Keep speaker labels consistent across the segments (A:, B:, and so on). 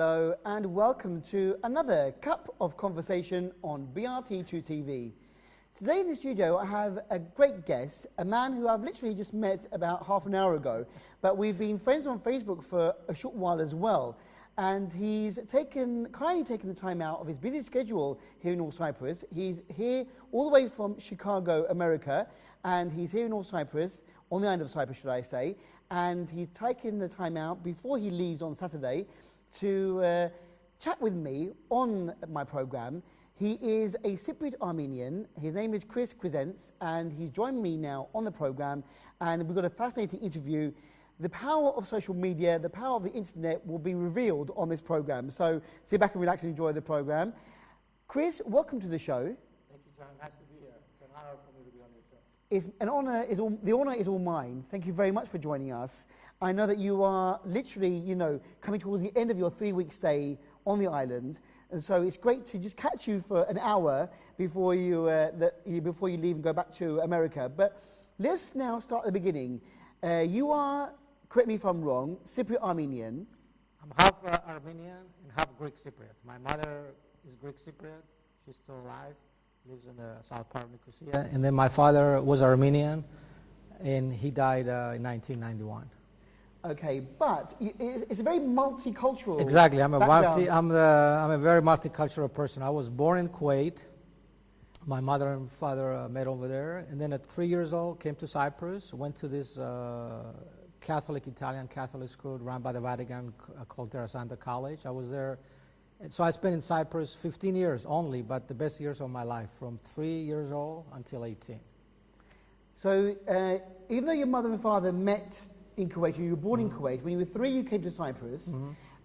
A: hello, and welcome to another Cup of Conversation on BRT TV. Today in the studio I have a great guest, a man who I've literally just met about half an hour ago, but we've been friends on Facebook for a short while as well. And he's kindly taken the time out of his busy schedule here in North Cyprus. He's here all the way from Chicago, America, and he's here in North Cyprus, on the island of Cyprus, should I say, and he's taken the time out before he leaves on Saturday to chat with me on my program. He is a Cypriot Armenian. His name is Chris Krzentz, and he's joined me now on the program, and we've got a fascinating interview. The power of social media, the power of the internet will be revealed on this program. So sit back and relax and enjoy the program. Chris, welcome to the show.
B: Thank you, John. Nice to be here. It's an honor for me to be on your show.
A: The honor is all mine. Thank you very much for joining us. I know that you are literally, coming towards the end of your 3-week stay on the island, and so it's great to just catch you for an hour before you leave and go back to America. But let's now start at the beginning. You are, correct me if I'm wrong, Cypriot Armenian.
B: I'm half Armenian and half Greek Cypriot. My mother is Greek Cypriot. She's still alive, lives in the south part of Nicosia. And then my father was Armenian, and he died in 1991.
A: Okay, but it's a very multicultural.
B: Exactly, I'm a
A: background.
B: very multicultural person. I was born in Kuwait. My mother and father met over there, and then at 3 years old came to Cyprus, went to this Italian Catholic school run by the Vatican called Terrasanta College. I was there, and so I spent in Cyprus 15 years only, but the best years of my life, from 3 years old until 18.
A: So even though your mother and father met in Kuwait, you were born in Kuwait, when you were 3 you came to Cyprus,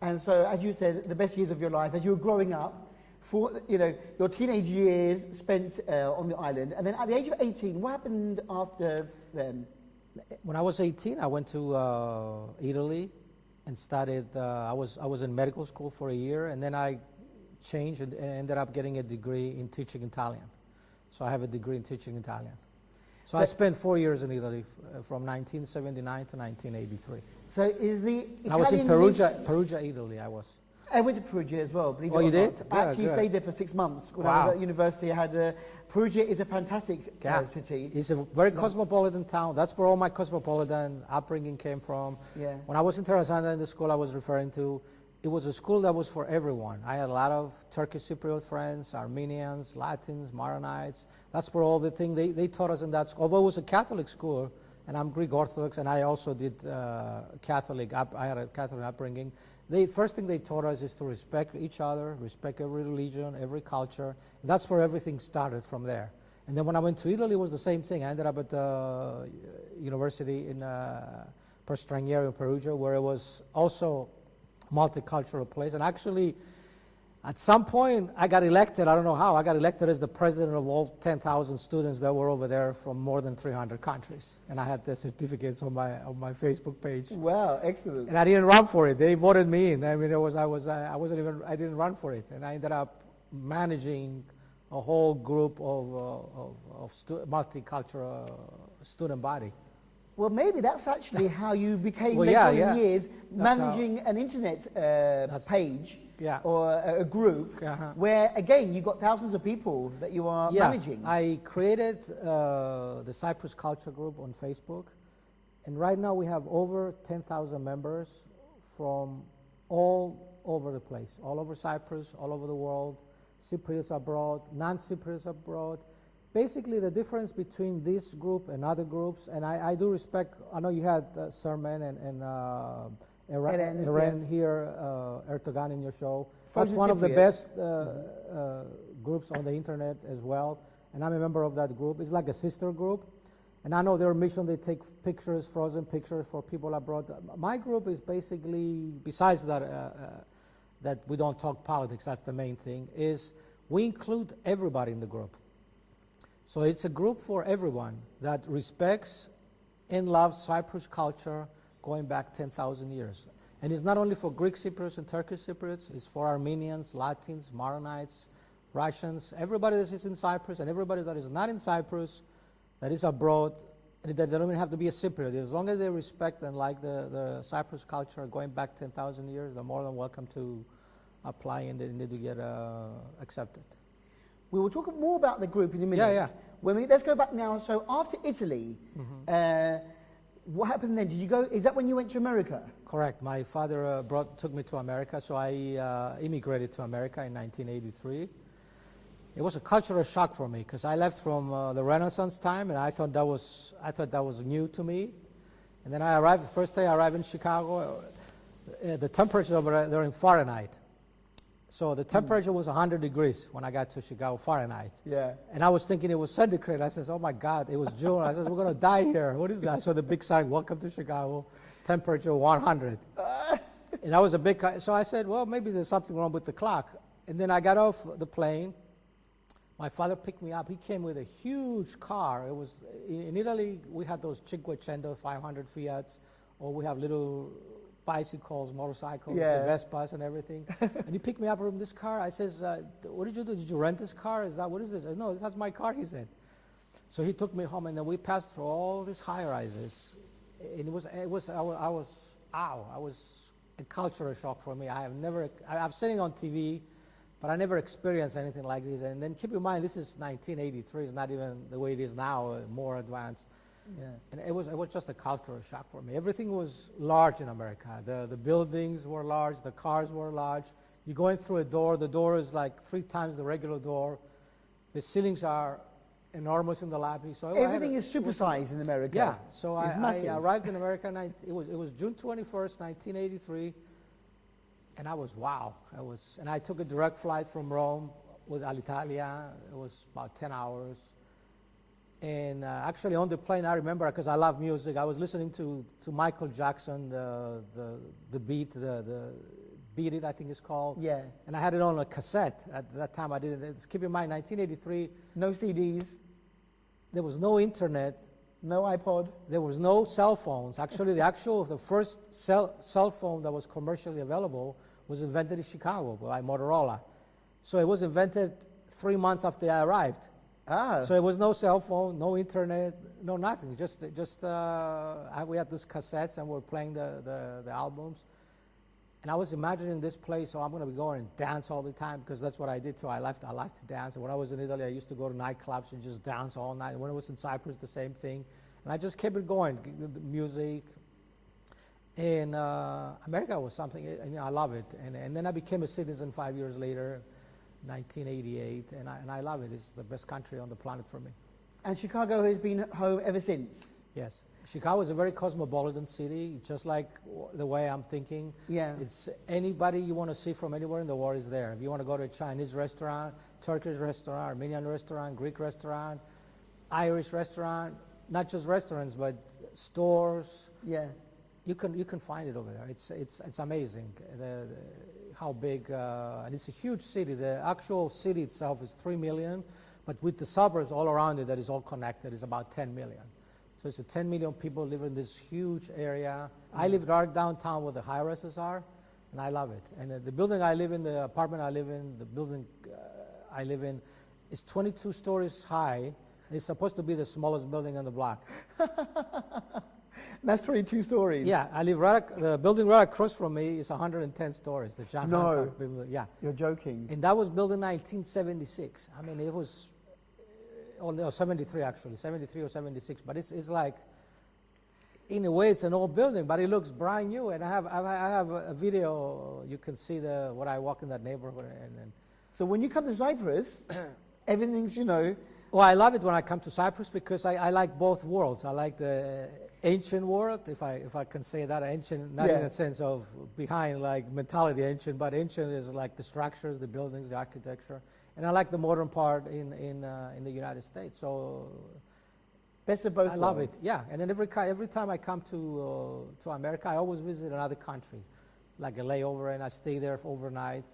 A: and so as you said, the best years of your life, as you were growing up, for your teenage years spent on the island, and then at the age of 18, what happened after then?
B: When I was 18, I went to Italy and studied. I was in medical school for a year, and then I changed and ended up getting a degree in teaching Italian. So I have a degree in teaching Italian. So I spent 4 years in Italy from 1979 to 1983.
A: So is the Italian...
B: I was in Perugia, Italy.
A: I went to Perugia as well, believe it or not.
B: You did?
A: I actually stayed there for 6 months when I was at university. Perugia is a fantastic city.
B: It's a very cosmopolitan town. That's where all my cosmopolitan upbringing came from.
A: Yeah.
B: When I was in Terrasanta, in the school I was referring to, it was a school that was for everyone. I had a lot of Turkish Cypriot friends, Armenians, Latins, Maronites. That's where all the things they taught us in that school. Although it was a Catholic school, and I'm Greek Orthodox, and I also did Catholic. I had a Catholic upbringing. The first thing they taught us is to respect each other, respect every religion, every culture. And that's where everything started from there. And then when I went to Italy, it was the same thing. I ended up at the university in Per Straniero in Perugia, where it was also a multicultural place. And actually, at some point, I got elected. I don't know how. I got elected as the president of all 10,000 students that were over there from more than 300 countries. And I had the certificates on my Facebook page.
A: Wow, excellent.
B: And I didn't run for it. They voted me in. I mean, I didn't run for it. And I ended up managing a whole group of multicultural student body.
A: Well, maybe that's actually how you became, years, managing an internet page.
B: Yeah.
A: Or a group where, again, you got thousands of people that you are managing.
B: I created the Cyprus Culture Group on Facebook, and right now we have over 10,000 members from all over the place, all over Cyprus, all over the world, Cypriots abroad, non-Cypriots abroad. Basically, the difference between this group and other groups, and I do respect, I know you had Sermon and Eren here, Erdogan in your show. That's one of the best groups on the internet as well, and I'm a member of that group. It's like a sister group, and I know their mission, they take pictures, frozen pictures for people abroad. My group is basically, besides that, that we don't talk politics, that's the main thing, is we include everybody in the group. So it's a group for everyone that respects and loves Cyprus culture, going back 10,000 years. And it's not only for Greek Cypriots and Turkish Cypriots, it's for Armenians, Latins, Maronites, Russians, everybody that is in Cyprus and everybody that is not in Cyprus, that is abroad, and that they don't even have to be a Cypriot. As long as they respect and like the Cyprus culture going back 10,000 years, they're more than welcome to applying and they need to get accepted.
A: We will talk more about the group in a minute.
B: Yeah.
A: Let's go back now. So after Italy, what happened then? Did you go? Is that when you went to America?
B: Correct. My father took me to America, so I immigrated to America in 1983. It was a cultural shock for me because I left from the Renaissance time, and I thought that was new to me. And then I arrived. The first day I arrived in Chicago, the temperature over there in Fahrenheit. So the temperature was 100 degrees when I got to Chicago, Fahrenheit.
A: Yeah.
B: And I was thinking it was centigrade. I said, oh my God, it was June. I said, we're going to die here. What is that? So the big sign, welcome to Chicago, temperature 100. And that was a big, so I said, well, maybe there's something wrong with the clock. And then I got off the plane. My father picked me up. He came with a huge car. It was, in Italy, we had those Cinquecento 500 Fiats, or we have little bicycles, motorcycles, the Vespas and everything. And he picked me up from this car. I says, what did you do? Did you rent this car? What is this? I said, no, that's my car, he said. So he took me home, and then we passed through all these high-rises. And I was a cultural shock for me. I've seen it on TV, but I never experienced anything like this. And then keep in mind, this is 1983. It's not even the way it is now, more advanced. Yeah. And it was just a cultural shock for me. Everything was large in America. The buildings were large, the cars were large. You're going through a door, the door is like 3 times the regular door. The ceilings are enormous in the lobby. So
A: everything is supersized in America.
B: Yeah, so I arrived in America, it was June 21st, 1983, and I was, wow. And I took a direct flight from Rome with Alitalia. It was about 10 hours. And actually on the plane, I remember, because I love music, I was listening to Michael Jackson, the Beat, the Beat It, I think it's called.
A: Yeah.
B: And I had it on a cassette. At that time, I didn't. Keep in mind, 1983.
A: No CDs.
B: There was no internet.
A: No iPod.
B: There was no cell phones. Actually, the first cell phone that was commercially available was invented in Chicago by Motorola. So it was invented 3 months after I arrived.
A: Ah.
B: So it was no cell phone, no internet, no nothing. We had these cassettes and we were playing the albums. And I was imagining this place, so I'm going to be going and dance all the time, because that's what I did too. I liked to dance. And when I was in Italy, I used to go to nightclubs and just dance all night. When I was in Cyprus, the same thing. And I just kept it going, the music. And America was something, I love it. And then I became a citizen 5 years later. 1988, and I love it. It's the best country on the planet for me.
A: And Chicago has been home ever since?
B: Yes. Chicago is a very cosmopolitan city, just like the way I'm thinking.
A: Yeah.
B: It's anybody you want to see from anywhere in the world is there. If you want to go to a Chinese restaurant, Turkish restaurant, Armenian restaurant, Greek restaurant, Irish restaurant, not just restaurants, but stores.
A: Yeah.
B: You can find it over there. It's amazing. How big, and it's a huge city. The actual city itself is 3 million, but with the suburbs all around it that is all connected is about 10 million. So it's 10 million people live in this huge area. I live right downtown where the high-rises are, and I love it. And the building I live in, the apartment I live in, the building I live in is 22 stories high. It's supposed to be the smallest building on the block.
A: That's 22 stories.
B: Yeah, I live the building right across from me is 110 stories. The John Hancock building. Yeah.
A: You're joking.
B: And that was built in 1976. I mean, it was, 73 actually, 73 or 76. But it's like, in a way, it's an old building, but it looks brand new. And I have a video. You can see what I walk in that neighborhood. And
A: so when you come to Cyprus, everything's,
B: Well, I love it when I come to Cyprus because I like both worlds. I like the ancient world, if I can say that, ancient, not in the sense of behind like mentality ancient, but ancient is like the structures, the buildings, the architecture. And I like the modern part in the United States. So
A: best of both
B: I love it. Yeah. And then every time I come to America, I always visit another country, like a layover, and I stay there overnight.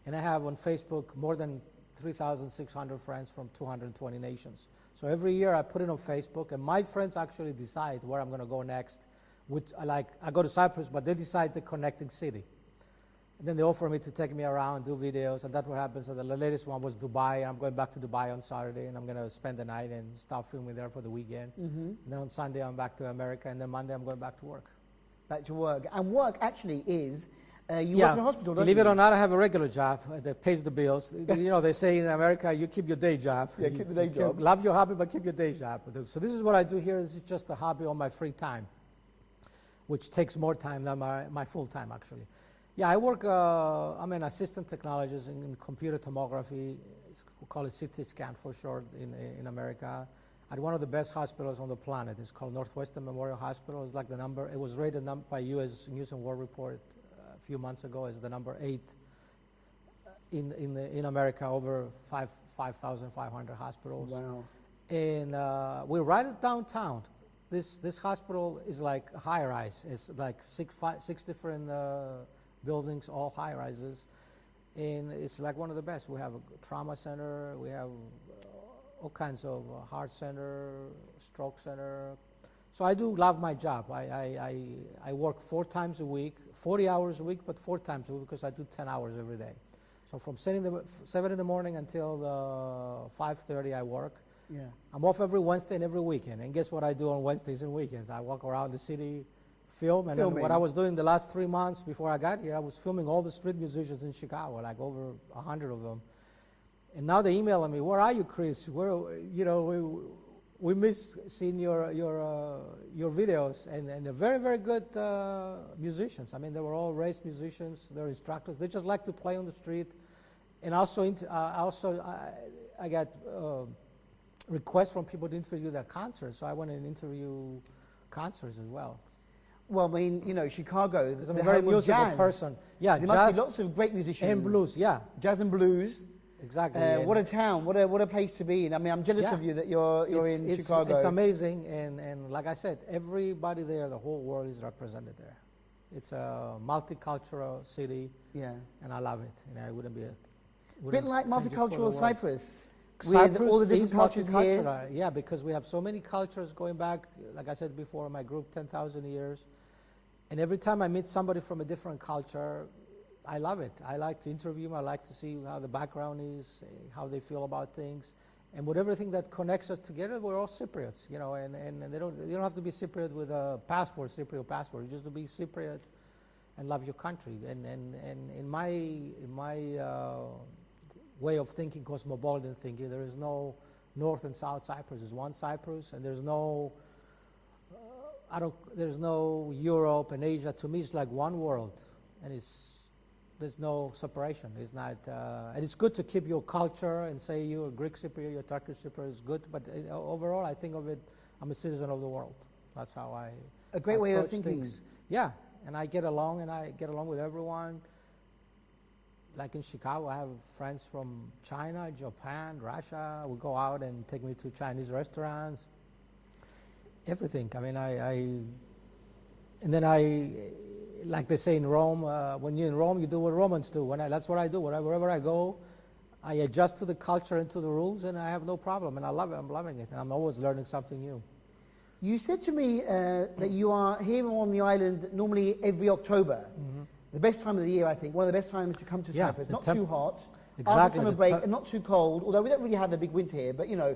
B: And I have on Facebook more than 3,600 friends from 220 nations. So every year I put it on Facebook, and my friends actually decide where I'm going to go next. I go to Cyprus, but they decide the connecting city. And then they offer me to take me around, do videos, and that's what happens. So the latest one was Dubai, and I'm going back to Dubai on Saturday, and I'm going to spend the night and start filming there for the weekend. Mm-hmm. And then on Sunday I'm back to America, and then Monday I'm going back to work.
A: Back to work. And work actually is You work in a hospital, don't
B: Believe
A: you?
B: it or not, I have a regular job that pays the bills. You know, they say in America, you keep your day job.
A: Yeah, keep the day job.
B: Love your hobby, but keep your day job. So this is what I do here. This is just a hobby on my free time, which takes more time than my full time, actually. Yeah, I work, I'm an assistant technologist in computer tomography. We call it CT scan for short in America. At one of the best hospitals on the planet. It's called Northwestern Memorial Hospital. It's like it was rated by U.S. News and World Report a few months ago as the number 8 in America, over 5,500 hospitals.
A: Wow.
B: And we're right downtown. This hospital is like a high-rise. It's like six different buildings, all high-rises. And it's like one of the best. We have a trauma center. We have all kinds of heart center, stroke center. So I do love my job. I work 4 times a week, 40 hours a week, but 4 times a week because I do 10 hours every day. So from 7 in the morning until 5:30 I work.
A: Yeah.
B: I'm off every Wednesday and every weekend. And guess what I do on Wednesdays and weekends? I walk around the city, film. And then what I was doing the last 3 months before I got here, I was filming all the street musicians in Chicago, like over 100 of them. And now they're emailing me, where are you, Chris? We miss seeing your videos. And they're very, very good musicians. I mean, they were all raised musicians. They're instructors. They just like to play on the street. And also, I got requests from people to interview their concerts. So I went and interview concerts as well.
A: Well, I mean, you know, Chicago,
B: I'm a very musical person. Yeah,
A: there
B: jazz
A: must be lots of great musicians.
B: and blues, yeah.
A: Jazz and blues.
B: Exactly.
A: What a town, what a place to be in. I mean, I'm jealous of you that you're in Chicago.
B: It's amazing, and like I said, everybody there, the whole world is represented there. It's a multicultural city, and I love it. And I wouldn't be
A: a bit like multicultural Cyprus.
B: Cyprus
A: with all the different
B: is
A: cultures
B: multicultural,
A: here.
B: yeah, because we have so many cultures going back, like I said before, my group, 10,000 years. And every time I meet somebody from a different culture, I love it. I like to interview them. I like to see how the background is, how they feel about things. And with everything that connects us together, we're all Cypriots, you know, and you don't have to be Cypriot with a passport, Cypriot passport. You just to be Cypriot and love your country. And in my way of thinking, cosmopolitan thinking, there is no North and South Cyprus. There's one Cyprus, and there's no there's no Europe and Asia. To me, it's like one world, and there's no separation. It's not, and it's good to keep your culture and say you're a Greek Cypriot, you're a Turkish Cypriot is good. But overall, I think of it, I'm a citizen of the world. That's how I
A: a great way of
B: approach
A: thinking.
B: things. Yeah, and I get along, with everyone. Like in Chicago, I have friends from China, Japan, Russia. We go out and take me to Chinese restaurants. Everything. I mean, like they say in Rome, when you're in Rome, you do what Romans do. That's what I do. Wherever I go, I adjust to the culture and to the rules, and I have no problem. And I love it. I'm loving it. And I'm always learning something new.
A: You said to me that you are here on the island normally every October. Mm-hmm. The best time of the year, I think. One of the best times to come to Cyprus. Not too hot.
B: Exactly.
A: After summer break, and not too cold. Although we don't really have a big winter here, but you know,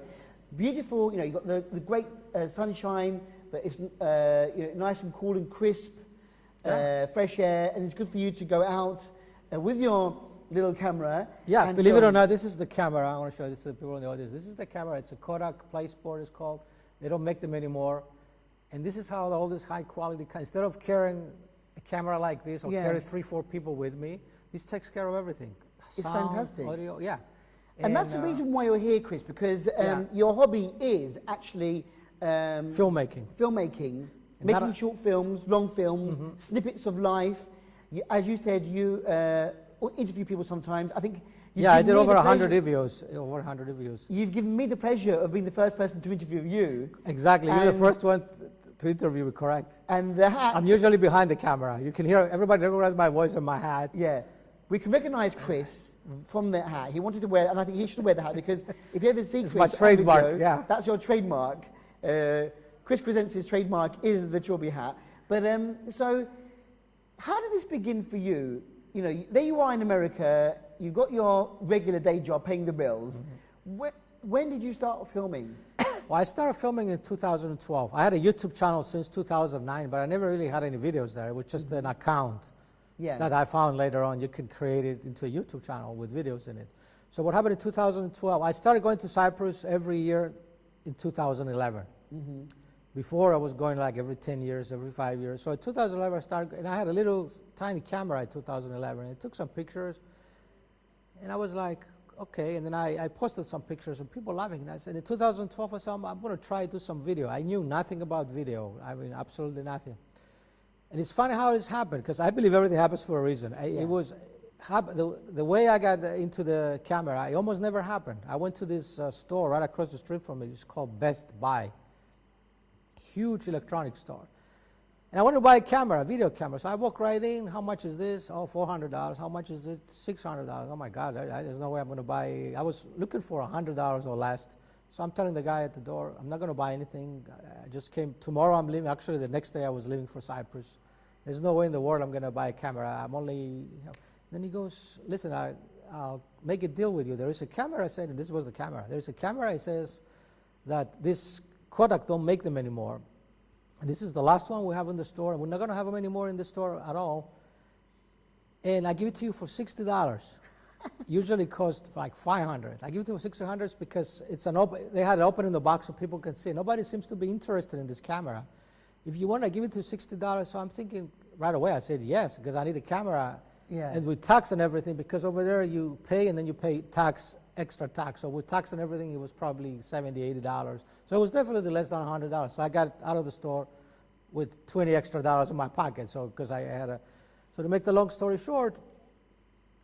A: beautiful. You know, you've got the great sunshine, but it's you know, nice and cool and crisp. Fresh air, and it's good for you to go out with your little camera.
B: Yeah, believe it or not, this is the camera. I want to show this to the people in the audience. This is the camera. It's a Kodak PlaySport, it's called. They don't make them anymore. And this is how all this high quality, instead of carrying a camera like this, or carry 3-4 people with me, this takes care of everything.
A: It's
B: sound,
A: fantastic.
B: Audio, yeah.
A: And that's the reason why you're here, Chris, because your hobby is actually filmmaking. Making short films, long films, snippets of life. As you said, you interview people sometimes. I think.
B: I did over 100 interviews. Over 100 interviews.
A: You've given me the pleasure of being the first person to interview you.
B: Exactly. You're the first one to interview. Correct.
A: And the hat.
B: I'm usually behind the camera. You can hear everybody recognizes my voice and my hat.
A: Yeah, we can recognize Chris from that hat. He wanted to wear, and I think he should wear the hat because if you ever see Chris,
B: my trademark. Video,
A: that's your trademark. Chris Krzentz' trademark is the Chorby hat. But so, how did this begin for you? You know, there you are in America. You've got your regular day job, paying the bills. Mm-hmm. When did you start filming?
B: Well, I started filming in 2012. I had a YouTube channel since 2009, but I never really had any videos there. It was just an account. that I found later on. You can create it into a YouTube channel with videos in it. So what happened in 2012, I started going to Cyprus every year in 2011. Mm-hmm. Before I was going like every 10 years, every 5 years. So in 2011 I started, and I had a little tiny camera in 2011. I took some pictures, and I was like, okay, and then I posted some pictures and people laughing. And I said, in 2012, I said, I'm going to try to do some video. I knew nothing about video. I mean, absolutely nothing. And it's funny how this happened, because I believe everything happens for a reason. It was, the way I got into the camera, it almost never happened. I went to this store right across the street from me. It's called Best Buy. Huge electronics store. And I wanted to buy a camera, a video camera. So I walk right in. How much is this? Oh, $400. How much is it? $600. Oh my God, there's no way I'm going to buy. I was looking for $100 or less. So I'm telling the guy at the door, I'm not going to buy anything. I just came. Tomorrow I'm leaving. Actually, the next day I was leaving for Cyprus. There's no way in the world I'm going to buy a camera. I'm only. You know. Then he goes, listen, I'll make a deal with you. There is a camera. I said, and this was the camera. There is a camera. He says that this Kodak don't make them anymore. And this is the last one we have in the store, and we're not going to have them anymore in the store at all. And I give it to you for $60. Usually cost like $500. I give it to you for $600 because it's they had it open in the box so people can see. Nobody seems to be interested in this camera. If you want to give it to $60, so I'm thinking right away, I said yes, because I need a camera. Yeah. And with tax and everything, because over there you pay and then you pay tax, extra tax. So with tax and everything, it was probably $70, $80. So it was definitely less than $100. So I got out of the store with $20 extra in my pocket. So because I had so to make the long story short,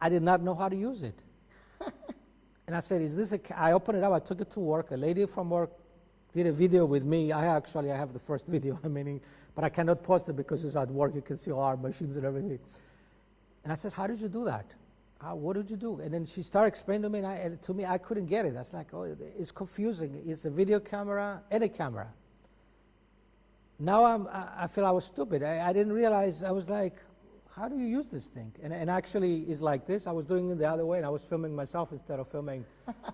B: I did not know how to use it. And I said, is this I opened it up, I took it to work. A lady from work did a video with me. I have the first video, but I cannot post it because it's at work. You can see all our machines and everything. And I said, how did you do that? What did you do? And then she started explaining to me, and to me, I couldn't get it. I was like, oh, it's confusing. It's a video camera and a camera. Now I feel I was stupid. I didn't realize. I was like, how do you use this thing? And actually, it's like this. I was doing it the other way, and I was filming myself instead of filming.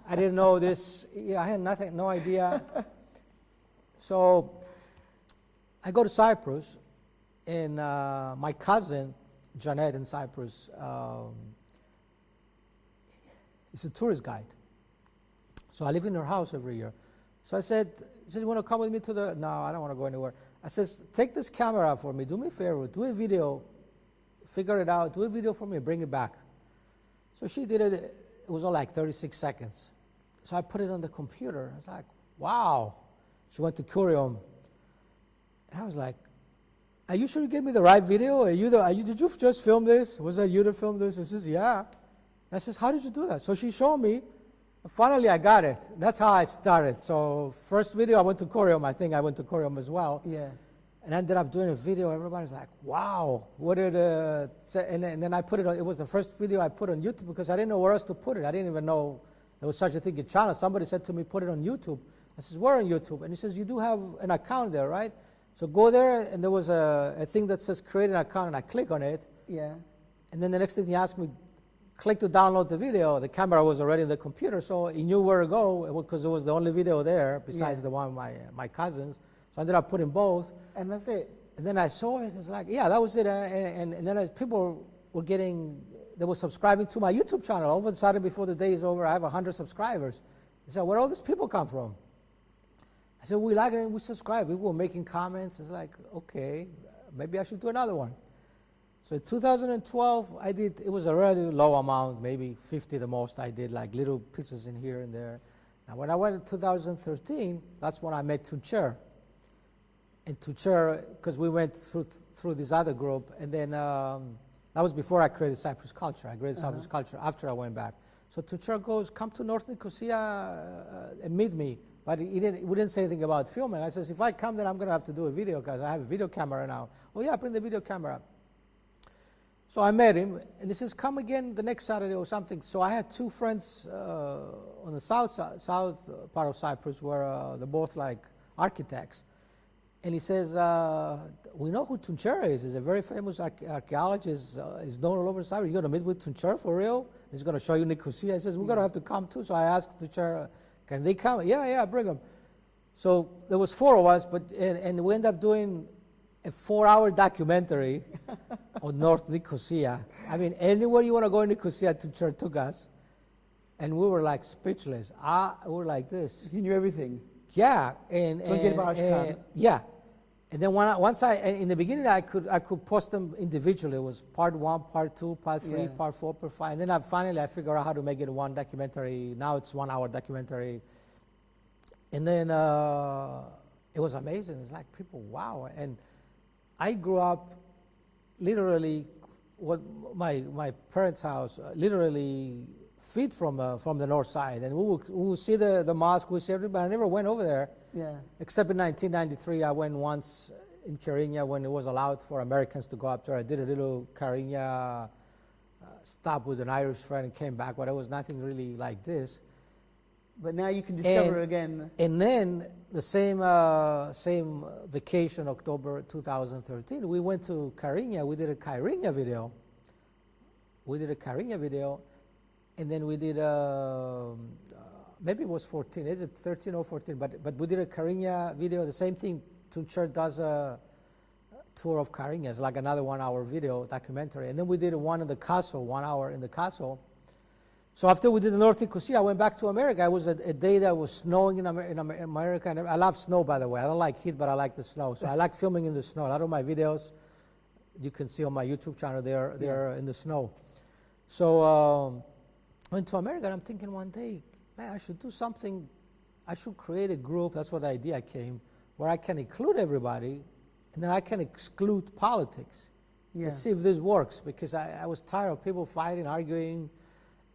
B: I didn't know this. I had no idea. So I go to Cyprus, and my cousin, Janet in Cyprus, is a tourist guide. So I live in her house every year. So I said, you want to come with me to the, no, I don't want to go anywhere. I says, take this camera for me, do me a favor, do a video, figure it out, do a video for me, bring it back. So she did it, it was all like 36 seconds. So I put it on the computer. I was like, wow. She went to Curium. And I was like, are you sure you gave me the right video? Did you just film this? Was that you that filmed this? She says, yeah. And I says, how did you do that? So she showed me. And finally, I got it. That's how I started. So first video, I went to Curium. I think I went to Curium as well. Yeah. And I ended up doing a video. Everybody's like, wow. What did and then I put it on. It was the first video I put on YouTube because I didn't know where else to put it. I didn't even know there was such a thing in China. Somebody said to me, put it on YouTube. I says, where on YouTube? And he says, you do have an account there, right? So go there, and there was a thing that says create an account, and I click on it. Yeah. And then the next thing he asked me, click to download the video. The camera was already in the computer, so he knew where to go because it was the only video there besides the one of my cousins. So I ended up putting both.
A: And that's it.
B: And then I saw it. It's like, yeah, that was it. And then people were they were subscribing to my YouTube channel. All of a sudden, before the day is over, I have 100 subscribers. I said, where all these people come from? I said, we like it and we subscribe. People were making comments. It's like, okay, maybe I should do another one. So in 2012, it was a really low amount, maybe 50 the most. I did like little pieces in here and there. Now when I went in 2013, that's when I met Tuncer. And Tuncer, because we went through this other group, and then that was before I created Cyprus Culture. I created Cyprus Culture after I went back. So Tuncer goes, come to North Nicosia and meet me. But we didn't say anything about filming. I says, if I come, then I'm going to have to do a video because I have a video camera now. Oh, yeah, bring the video camera. So I met him, and he says, come again the next Saturday or something. So I had two friends on the south part of Cyprus where they're both like architects. And he says, we know who Tuncer is. He's a very famous archaeologist. He's known all over Cyprus. You're going to meet with Tuncer for real? He's going to show you Nicosia. He says, we're going to have to come too. So I asked Tuncer, can they come? Yeah, bring them. So there was four of us, and we ended up doing a 4-hour documentary on North Nicosia. I mean, anywhere you want to go in Nicosia, Tuncer took us. And we were like speechless. We were like this.
A: He knew everything.
B: Yeah. Yeah. And then in the beginning, I could post them individually. It was part 1, part 2, part 3, part 4, part 5. And then finally I figured out how to make it one documentary. Now it's 1 hour documentary. And then it was amazing. It's like people, wow. And I grew up literally, my parents' house, literally feet from the north side. And we would see the mosque, we see everybody. I never went over there.
A: Yeah.
B: Except in 1993, I went once in Kyrenia when it was allowed for Americans to go up there. I did a little Kyrenia stop with an Irish friend and came back, but it was nothing really like this.
A: But now you can discover again.
B: And then the same vacation, October 2013, we went to Kyrenia. We did a Kyrenia video. And then we did maybe it was 14. Is it 13 or 14? But we did a Kyrenia video. The same thing. Tuncer does a tour of Kyrenia. It's like another 1 hour video documentary. And then we did one in the castle, 1 hour in the castle. So after we did the North Nicosia, I went back to America. It was a day that was snowing in America. And I love snow, by the way. I don't like heat, but I like the snow. So I like filming in the snow. A lot of my videos, you can see on my YouTube channel, they're in the snow. So went to America, and I'm thinking one day, man, I should do something. I should create a group. That's where the idea came, where I can include everybody, and then I can exclude politics. Yeah. And see if this works, because I was tired of people fighting, arguing,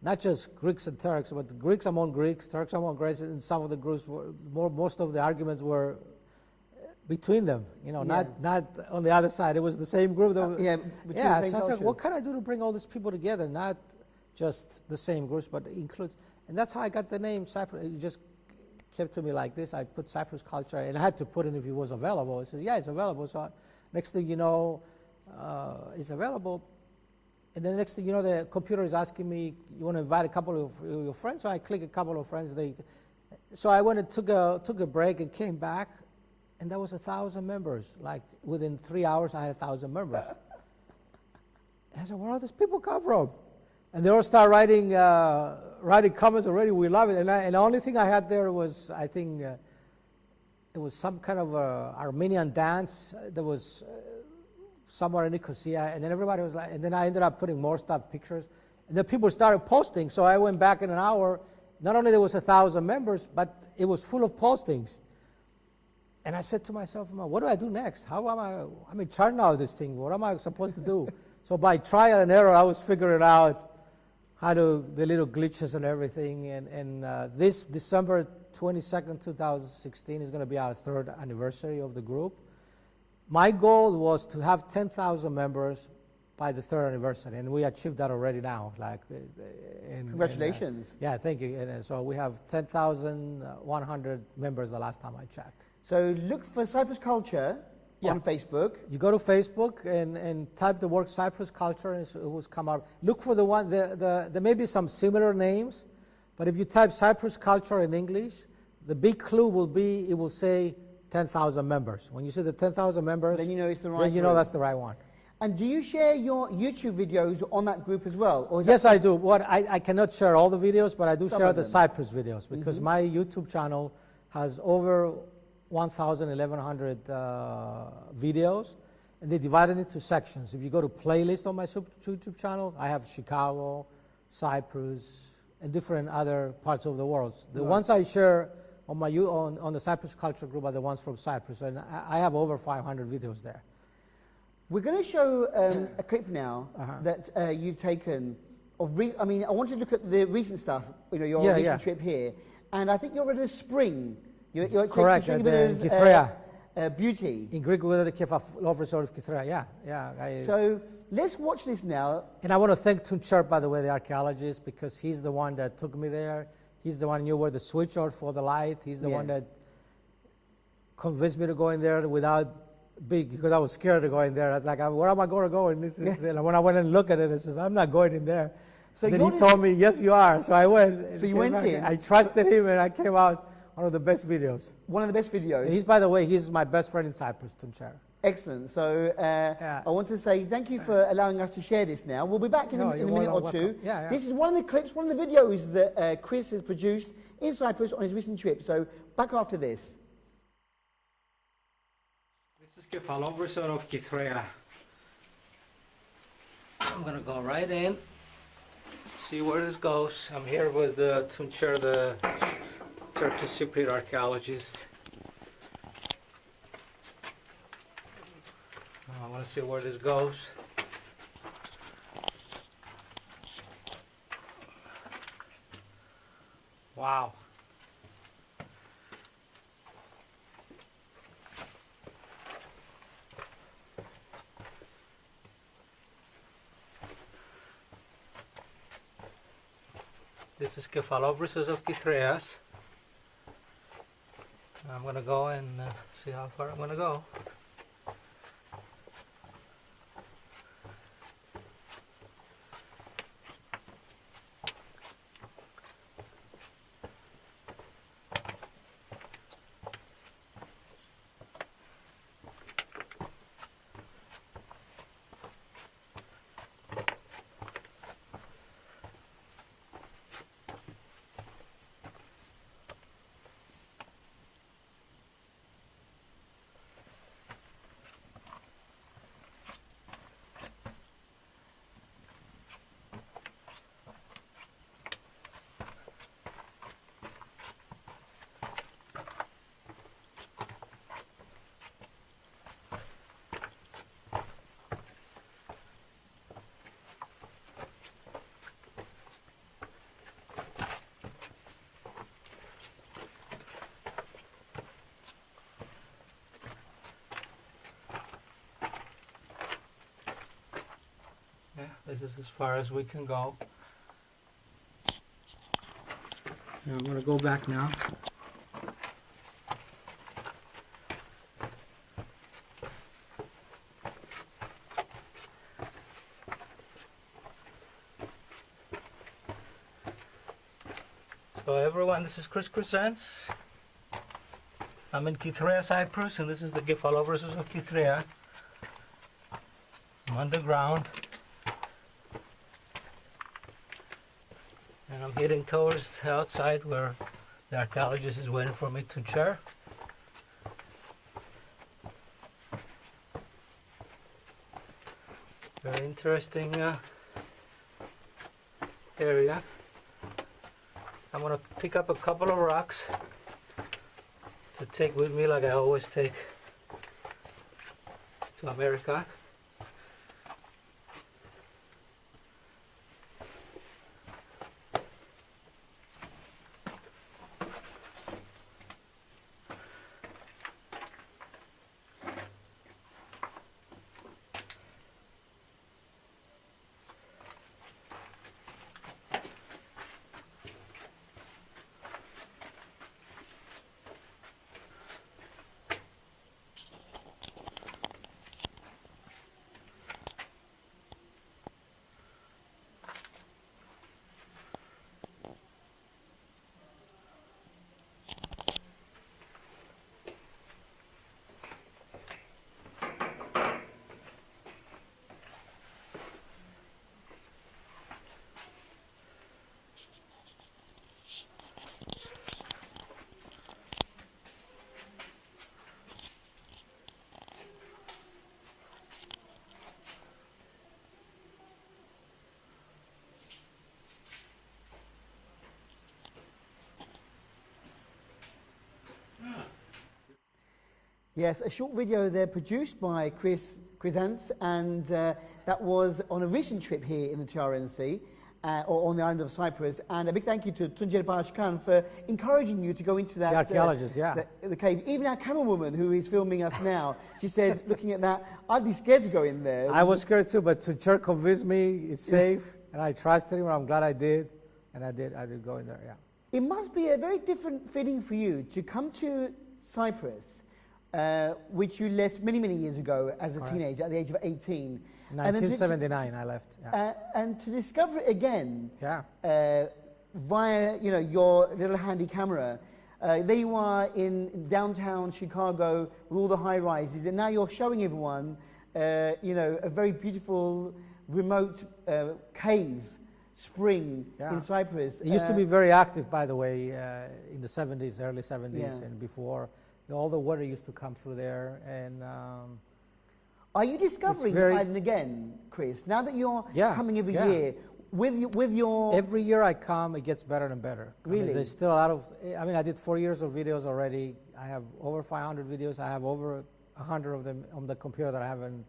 B: not just Greeks and Turks, but Greeks among Greeks, Turks among Greeks, and some of the groups were most of the arguments were between them, not on the other side. It was the same group.
A: Between the same
B: so I said, what can I do to bring all these people together, not just the same groups, but include, and that's how I got the name Cyprus. It just kept to me like this. I put Cyprus culture, and I had to put in if it was available. It said, yeah, it's available. So next thing you know, it's available. And then next thing you know, the computer is asking me, you want to invite a couple of your friends? So I click a couple of friends. So I went and took a break and came back, and there was 1,000 members. Like within 3 hours, I had 1,000 members. And I said, where all these people come from? And they all start writing comments already. We love it. And the only thing I had there was, I think, it was some kind of Armenian dance. There was somewhere in Nicosia, and then everybody was like, and then I ended up putting more stuff, pictures, and then people started posting. So I went back in an hour. Not only there was 1,000 members, but it was full of postings. And I said to myself, what do I do next? How am I'm in charge now of this thing. What am I supposed to do? So by trial and error, I was figuring out how to, the little glitches and everything. And this December 22nd, 2016 is going to be our 3rd anniversary of the group. My goal was to have 10,000 members by the 3rd anniversary, and we achieved that already now.
A: Congratulations.
B: Yeah, thank you. And so we have 10,100 members the last time I checked.
A: So look for Cyprus Culture on Facebook.
B: You go to Facebook and type the word Cyprus Culture, and it will come out. Look for the one, there may be some similar names, but if you type Cyprus Culture in English, the big clue will be, it will say 10,000 members. When you see the 10,000 members,
A: then you know it's the right
B: then you know that's the right one.
A: And do you share your YouTube videos on that group as well? Or
B: yes, I do. I cannot share all the videos, but I do share the Cyprus videos, because my YouTube channel has over 1,100 videos, and they divided into sections. If you go to playlist on my YouTube channel, I have Chicago, Cyprus, and different other parts of the world. The ones I share on my on the Cyprus Culture Group are the ones from Cyprus, and I have over 500 videos there.
A: We're going to show a clip now that you've taken of. I want to look at the recent stuff. Your recent trip here, and I think you're in a spring. You're
B: correct.
A: Taking a bit of
B: Kythrea.
A: Beauty.
B: In Greek, we're the Kefalov resort of Kythrea.
A: So let's watch this now.
B: And I want to thank Tuncer, by the way, the archaeologist, because he's the one that took me there. He's the one who knew where the switch was for the light. He's the one that convinced me to go in there because I was scared to go in there. I was like, where am I going to go? And and when I went and looked at it, I said, I'm not going in there. So then he told me, yes, you are. So I went.
A: So you went in.
B: I trusted him, and I came out one of the best videos.
A: One of the best videos.
B: By the way, he's my best friend in Cyprus, Tuncer.
A: Excellent. So I want to say thank you for allowing us to share this now. We'll be back in a minute or two.
B: Yeah.
A: This is one of the clips, one of the videos that Chris has produced in Cyprus on his recent trip. So back after this.
C: This is Kefalovrisa of Kythrea. I'm going to go right in, see where this goes. I'm here with Tuncer, the Turkish Cypriot archaeologist. I want to see where this goes. Wow. This is Kefalovrisa of Kythreas. I'm going to go and see how far I'm going to go. Yeah, this is as far as we can go. I'm going to go back now. So everyone, this is Chris Krzentz. I'm in Kythrea, Cyprus, and this is the Kefalovrisa of Kythrea. I'm underground. And I'm heading towards the outside where the archaeologist is waiting for me to chair. Very interesting area. I'm going to pick up a couple of rocks to take with me like I always take to America.
A: Yes, a short video there produced by Chris Krzentz, and that was on a recent trip here in the TRNC, or on the island of Cyprus. And a big thank you to Tuncer Başkan for encouraging you to go into that.
B: The archaeologist, yeah.
A: The cave. Even our camerawoman who is filming us now, she said, looking at that, I'd be scared to go in there.
B: I was scared too, but Tuncer convinced me it's safe, and I trusted him, and I'm glad I did. And I did go in there, yeah.
A: It must be a very different feeling for you to come to Cyprus, which you left many, many years ago as a teenager, at the age of 18.
B: 1979 I left, yeah.
A: And to discover it again
B: Yeah.
A: via your little handy camera, There you are in downtown Chicago with all the high rises, and now you're showing everyone, you know, a very beautiful remote cave spring in Cyprus.
B: It used to be very active, by the way, in the 70s, early 70s, and before. All the water used to come through there, and
A: are you discovering the island again, Chris? Now that you're coming every year, with your...
B: Every year I come, it gets better and better.
A: Really?
B: I mean, there's still a lot of... I mean, I did 4 years of videos already. I have over 500 videos. I have over 100 of them on the computer that I haven't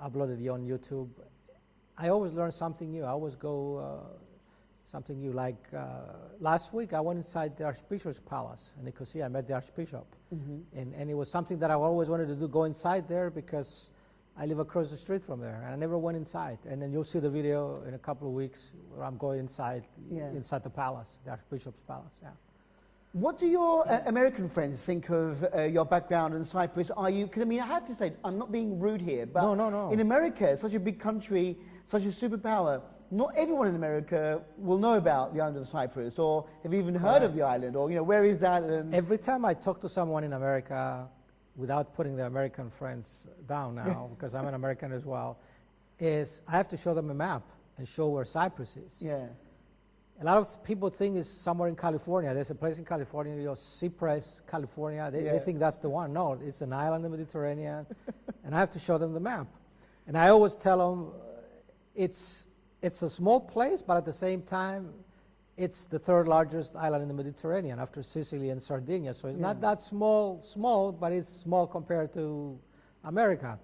B: uploaded yet on YouTube. I always learn something new. I always go something new. Like last week, I went inside the Archbishop's Palace in Nicosia. I met the Archbishop. And it was something that I always wanted to do, go inside there, because I live across the street from there, and I never went inside. And then you'll see the video in a couple of weeks where I'm going inside, inside the palace, the Archbishop's Palace.
A: What do your American friends think of your background in Cyprus? Are you? Because I mean, I have to say, I'm not being rude here, but
B: no.
A: In America, such a big country, such a superpower, not everyone in America will know about the island of Cyprus, or have even heard of the island, or, you know, where is that? And
B: every time I talk to someone in America, without putting the American friends down now, because I'm an American as well, is I have to show them a map and show where Cyprus is. A lot of people think it's somewhere in California. There's a place in California, you know, Cyprus, California. They think that's the one. No, it's an island in the Mediterranean, and I have to show them the map. And I always tell them it's a small place, but at the same time, it's the third largest island in the Mediterranean after Sicily and Sardinia. So it's not that small, but it's small compared to America.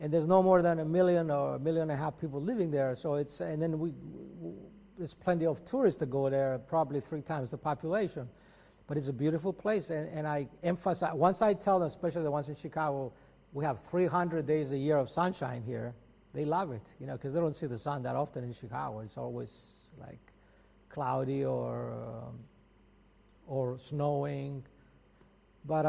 B: And there's no more than 1 million or 1.5 million people living there. So it's, and then there's plenty of tourists that go there, probably 3 times the population. But it's a beautiful place, and I emphasize, once I tell them, especially the ones in Chicago, we have 300 days a year of sunshine here, they love it, you know, because they don't see the sun that often in Chicago. It's always like cloudy or snowing, but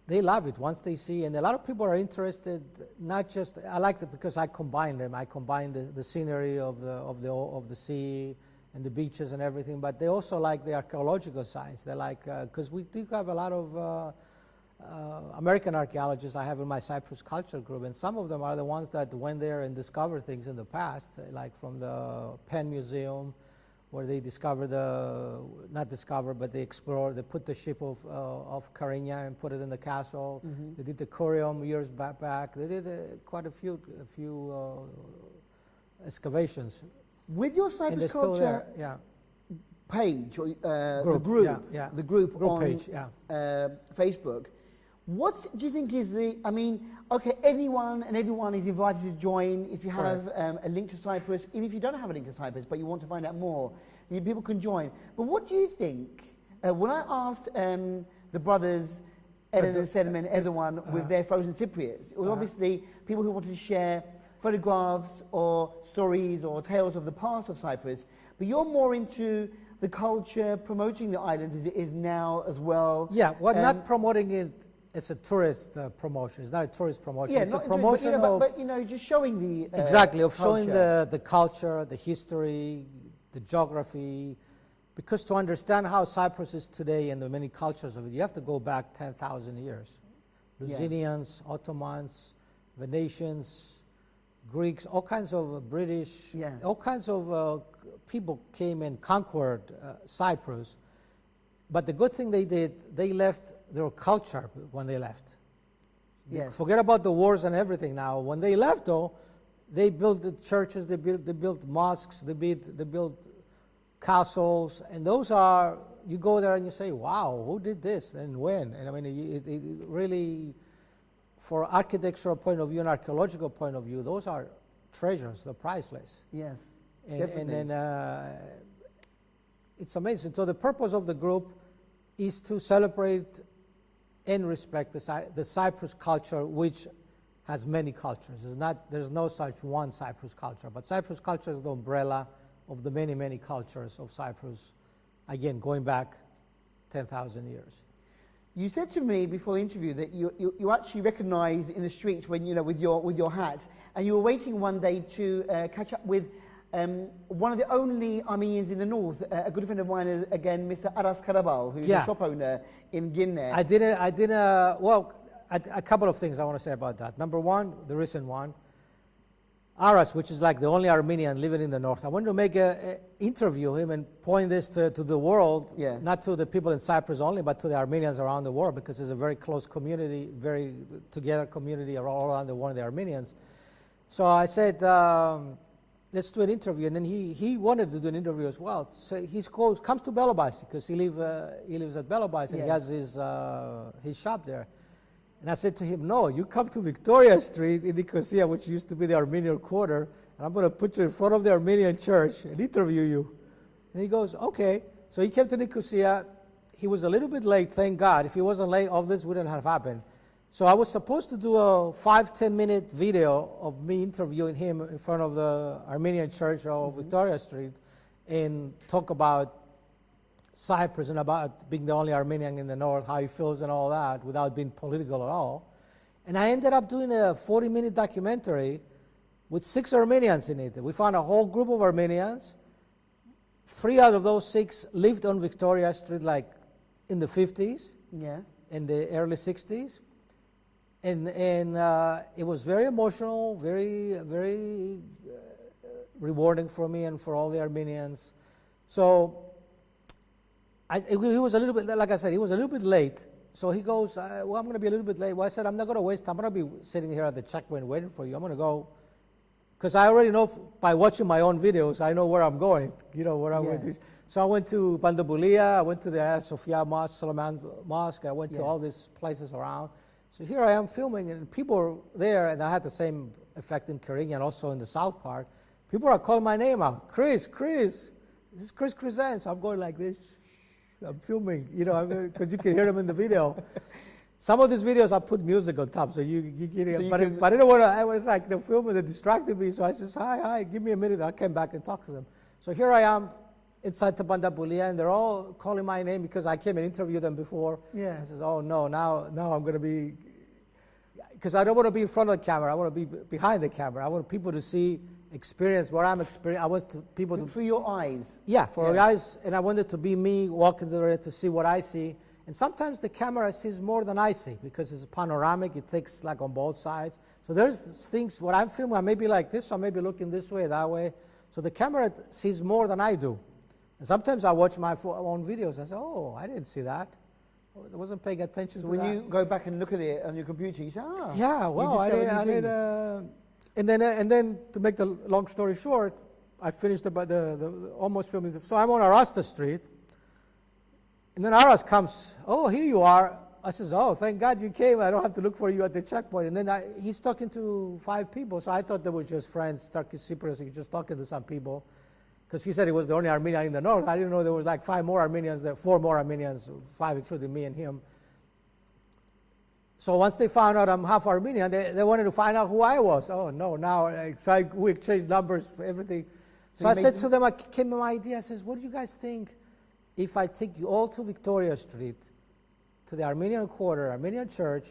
B: they love it once they see, and a lot of people are interested. Not just, I like it because I combine them. I combine the scenery of the sea and the beaches and everything, but they also like the archaeological sites. They like, because we do have a lot of American archaeologists I have in my Cyprus culture group, and some of them are the ones that went there and discovered things in the past, like from the Penn Museum, where they discovered not discovered, but they explored, they put the ship of Carigna and put it in the castle. They did the Curium years back. They did quite a few excavations.
A: With your Cyprus culture page, or the group on
B: page,
A: Facebook, what do you think is the, I mean, okay, anyone and everyone is invited to join if you have a link to Cyprus, even if you don't have a link to Cyprus, but you want to find out more, people can join. But what do you think, when I asked the brothers, Eden and Sedem and Erdogan with their frozen Cypriots, it was obviously people who wanted to share photographs or stories or tales of the past of Cyprus, but you're more into the culture, promoting the island as it is now as well.
B: Yeah, well, not promoting it as a tourist promotion. It's not a tourist promotion. It's a promotion
A: but you know, just showing the
B: exactly of
A: culture.
B: Showing the culture, the history, the geography. Because to understand how Cyprus is today and the many cultures of it, you have to go back 10,000 years. Lusitanians, Ottomans, Venetians, Greeks, all kinds of British, all kinds of people came and conquered Cyprus. But the good thing they did, they left their culture when they left. Forget about the wars and everything now. When they left, though, they built the churches, they built mosques, they built castles, and those are, you go there and you say, wow, who did this and when? And I mean, it really, for architectural point of view and archaeological point of view, those are treasures, they're priceless.
A: Definitely.
B: And then it's amazing. So the purpose of the group is to celebrate and respect the Cyprus culture, which has many cultures. There's no such one Cyprus culture, but Cyprus culture is the umbrella of the many, many cultures of Cyprus, again, going back 10,000 years.
A: You said to me before the interview that you actually recognized in the streets when, you know, with your hat, and you were waiting one day to catch up with one of the only Armenians in the north. A good friend of mine is, again, Mr. Aras Karabal, who's a shop owner in Guinea.
B: Well, a couple of things I want to say about that. Number one, the recent one, Aras, which is like the only Armenian living in the north. I wanted to make interview him and point this to the world, not to the people in Cyprus only, but to the Armenians around the world, because it's a very close community, very together community all around the world, the Armenians. So I said, let's do an interview, and then he wanted to do an interview as well. So he comes to Belobais, because he lives at Belobais, and he has his shop there. And I said to him, no, you come to Victoria Street in Nicosia, which used to be the Armenian quarter, and I'm going to put you in front of the Armenian church and interview you. And he goes, okay. So he came to Nicosia. He was a little bit late, thank God. If he wasn't late, all this wouldn't have happened. So I was supposed to do a 5-10 minute video of me interviewing him in front of the Armenian church of Victoria Street and talk about Cyprus and about being the only Armenian in the north, how he feels and all that, without being political at all. And I ended up doing a 40-minute documentary with 6 Armenians in it. We found a whole group of Armenians. 3 out of those 6 lived on Victoria Street like in the 50s, in the early 60s. And it was very emotional, very, very rewarding for me and for all the Armenians. So he was a little bit, like I said, he was a little bit late. So he goes, well, I'm going to be a little bit late. Well, I said, I'm not going to waste time. I'm going to be sitting here at the checkpoint waiting for you. I'm going to go, because I already know by watching my own videos, I know where I'm going, where I'm going to. So I went to Bandabulia, I went to the Hagia Sophia Mosque, Solomon Mosque, I went to all these places around. So here I am filming, and people are there, and I had the same effect in Kyrenia and also in the south part. People are calling my name out. Chris, this is Chris Krzentz. I'm going like this. I'm filming, because you can hear them in the video. Some of these videos I put music on top, so you get it. But I didn't want to, I was like, the film that distracted me, so I said, hi, give me a minute. I came back and talked to them. So here I am inside the Bandabulia, and they're all calling my name because I came and interviewed them before. I said, oh no, now I'm going to be, because I don't want to be in front of the camera. I want to be behind the camera. I want people to see, experience what I'm experiencing. I want people to...
A: Through your eyes.
B: Yeah, for your eyes, and I wanted to be me walking there to see what I see. And sometimes the camera sees more than I see because it's panoramic. It takes like on both sides. So there's things, what I'm filming, I may be like this, I may be looking this way, that way. So the camera sees more than I do. And sometimes I watch my own videos. I say, oh, I didn't see that. I wasn't paying attention to that.
A: So when you go back and look at it on your computer, you say,
B: yeah, well, I did and then to make the long story short, I finished the almost filming. So I'm on Arasta Street. And then Aras comes, oh, here you are. I says, oh, thank God you came. I don't have to look for you at the checkpoint. And then he's talking to 5 people. So I thought they were just friends, Turkish Cypriots. He was just talking to some people. Because he said he was the only Armenian in the north. I didn't know there was like 5 more Armenians there, 4 more Armenians, 5 including me and him. So once they found out I'm half Armenian, they wanted to find out who I was. Oh, no, now, we exchanged numbers for everything. So I said to them, I came to my idea, I says, what do you guys think if I take you all to Victoria Street, to the Armenian quarter, Armenian church,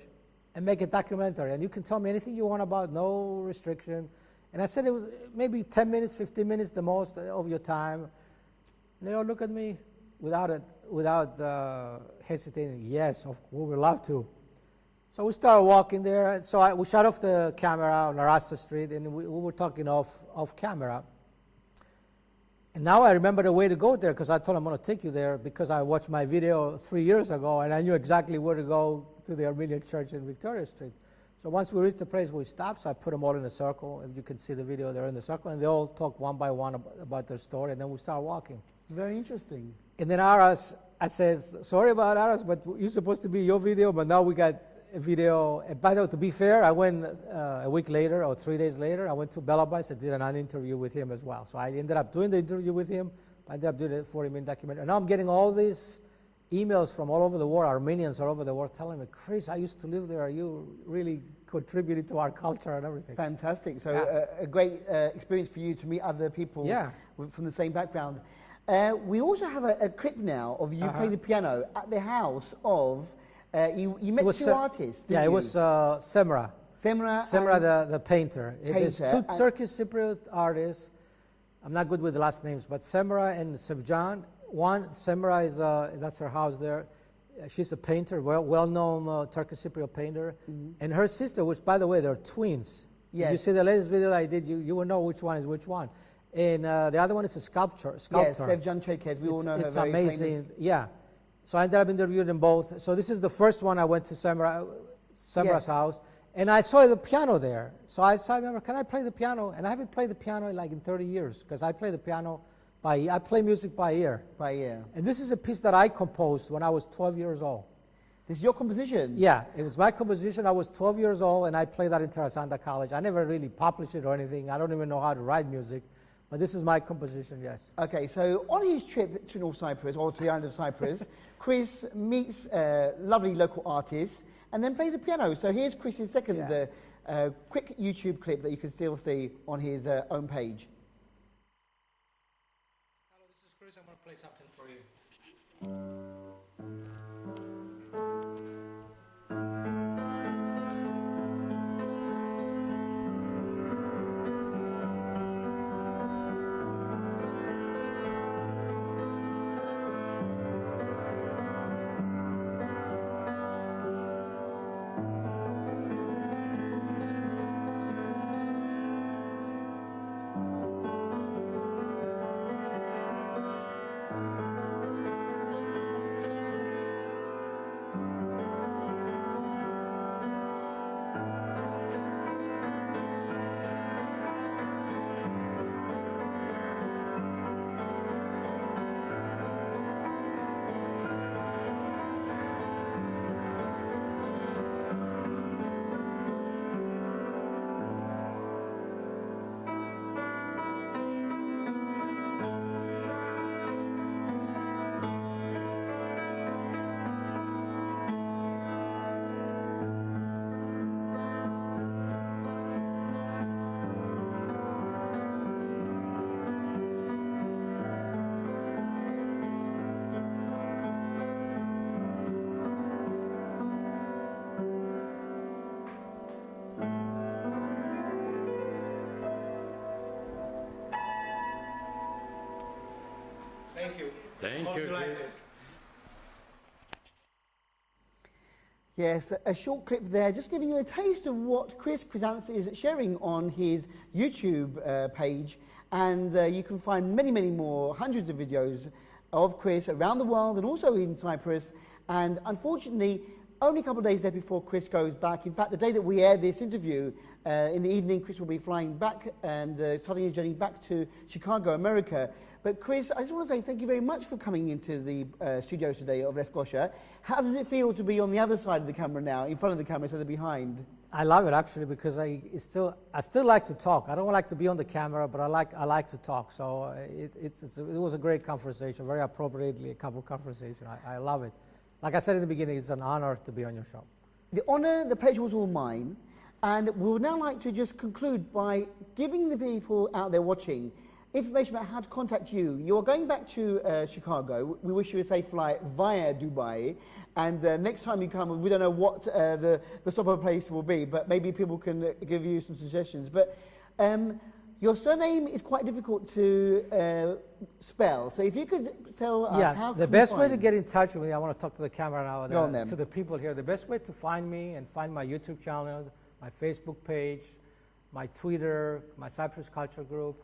B: and make a documentary, and you can tell me anything you want about, no restriction. And I said it was maybe 10 minutes, 15 minutes the most of your time. And they all look at me without hesitating. Yes, we would love to. So we started walking there. So we shut off the camera on Arasta Street, and we were talking off camera. And now I remember the way to go there, because I told him I'm going to take you there because I watched my video 3 years ago, and I knew exactly where to go to the Armenian church in Victoria Street. So once we reached the place we stopped, so I put them all in a circle. If you can see the video, they're in the circle, and they all talk one by one about their story, and then we start walking.
A: Very interesting.
B: And then Aras, I says, sorry about Aras, but you're supposed to be your video, but now we got a video. And by the way, to be fair, I went a week later or 3 days later, I went to Belobais and did an interview with him as well. So I ended up doing the interview with him. I ended up doing a 40-minute documentary. And now I'm getting all these emails from all over the world, Armenians all over the world, telling me, Chris, I used to live there. You really contributed to our culture and everything.
A: Fantastic. So a great experience for you to meet other people from the same background. We also have a clip now of you playing the piano at the house of, you met 2 artists, didn't you?
B: It was Semra.
A: Semra,
B: the painter. It is 2 Turkish Cypriot artists. I'm not good with the last names, but Semra and Sevjan. One, Semra is, that's her house there. She's a painter, well-known Turkish Cypriot painter. And her sister, which, by the way, they're twins.
A: Yes.
B: If you see the latest video I did, you will know which one is which one. And the other one is a sculptor.
A: Yes, Sevjan Çerkez, we all know her,
B: it's
A: very
B: amazing,
A: famous.
B: yeah. So I ended up interviewing them both. So this is the first one I went to Semra's house, and I saw the piano there. So I remember, can I play the piano? And I haven't played the piano like in 30 years, because I play the piano I play music by ear.
A: By ear.
B: And this is a piece that I composed when I was 12 years old.
A: This is your composition?
B: Yeah, it was my composition. I was 12 years old, and I played that in Terrasanta College. I never really published it or anything. I don't even know how to write music. But this is my composition, yes.
A: Okay, so on his trip to North Cyprus, or to the island of Cyprus, Chris meets lovely local artists and then plays the piano. So here's Chris's second quick YouTube clip that you can still see on his own page.
C: Hello, this is Chris. I'm going to play something for you. Thank you.
D: Thank
C: Hope
D: you.
C: like it.
A: Yes, a short clip there, just giving you a taste of what Chris Krzentz is sharing on his YouTube page. And you can find many, many more, hundreds of videos of Chris around the world and also in Cyprus. And unfortunately, only a couple of days left before Chris goes back. In fact, the day that we air this interview, in the evening, Chris will be flying back and starting his journey back to Chicago, America. But Chris, I just want to say thank you very much for coming into the studios today of Lefkosia. How does it feel to be on the other side of the camera now, in front of the camera instead of behind?
B: I love it actually because I still like to talk. I don't like to be on the camera, but I like to talk. So it was a great conversation, very appropriately a couple conversation. I love it. Like I said in the beginning, it's an honor to be on your show.
A: The honor, the pleasure was all mine. And we would now like to just conclude by giving the people out there watching information about how to contact you. You are going back to Chicago. We wish you a safe flight via Dubai. And next time you come, we don't know what the stopover place will be, but maybe people can give you some suggestions. But your surname is quite difficult to spell. So if you could tell us how
B: the best way to get in touch with me, I want to talk to the camera now,
A: Go on then.
B: to the people here. The best way to find me and find my YouTube channel, my Facebook page, my Twitter, my Cyprus Culture Group,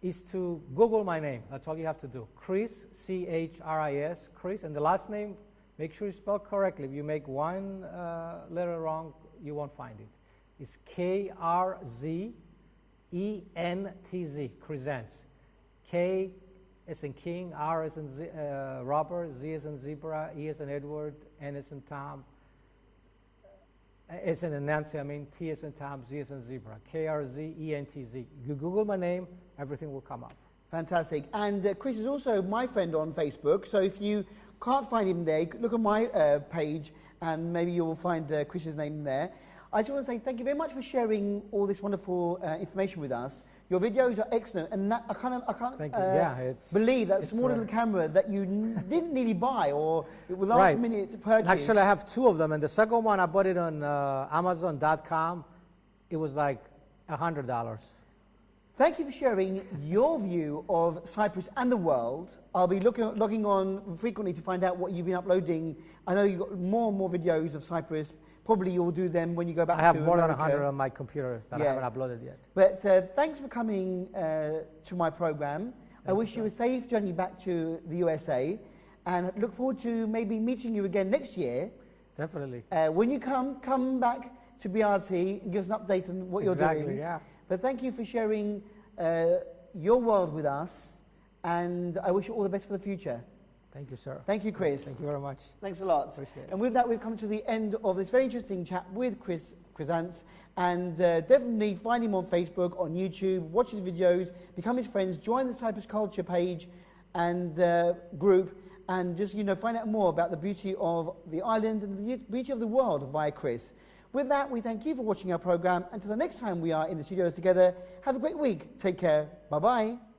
B: is to Google my name. That's all you have to do. Chris, C-H-R-I-S, Chris. And the last name, make sure you spell correctly. If you make one letter wrong, you won't find it. It's K-R-Z-E-N-T-Z, Krzentz. K as in King, R as in Robert, Z as in Zebra, E as in Edward, N as in Tom, S as in Nancy, T as in Tom, Z as in Zebra. K-R-Z-E-N-T-Z. You Google my name, everything will come up.
A: Fantastic. And Chris is also my friend on Facebook, so if you can't find him there, look on my page and maybe you will find Chris's name there. I just want to say thank you very much for sharing all this wonderful information with us. Your videos are excellent, and that, I can't believe that small little camera that you didn't really buy or it was last minute purchase.
B: Actually, I have two of them, and the second one I bought it on Amazon.com. It was like $100.
A: Thank you for sharing your view of Cyprus and the world. I'll be logging on frequently to find out what you've been uploading. I know you've got more and more videos of Cyprus. Probably you'll do them when you go back to
B: I have more
A: America.
B: than 100 on my computer that I haven't uploaded yet.
A: But thanks for coming to my program. I wish you a safe journey back to the USA and look forward to maybe meeting you again next year.
B: Definitely.
A: When you come back to BRT and give us an update on what you're doing.
B: Exactly, yeah.
A: But thank you for sharing your world with us, and I wish you all the best for the future.
B: Thank you, sir.
A: Thank you, Chris.
B: Thank you very much.
A: Thanks a lot.
B: Appreciate it.
A: And with that, we've come to the end of this very interesting chat with Chris Krzentz. And definitely find him on Facebook, on YouTube, watch his videos, become his friends, join the Cyprus Culture page and group, and just find out more about the beauty of the island and the beauty of the world via Chris. With that, we thank you for watching our program. Until the next time we are in the studios together, have a great week. Take care. Bye-bye.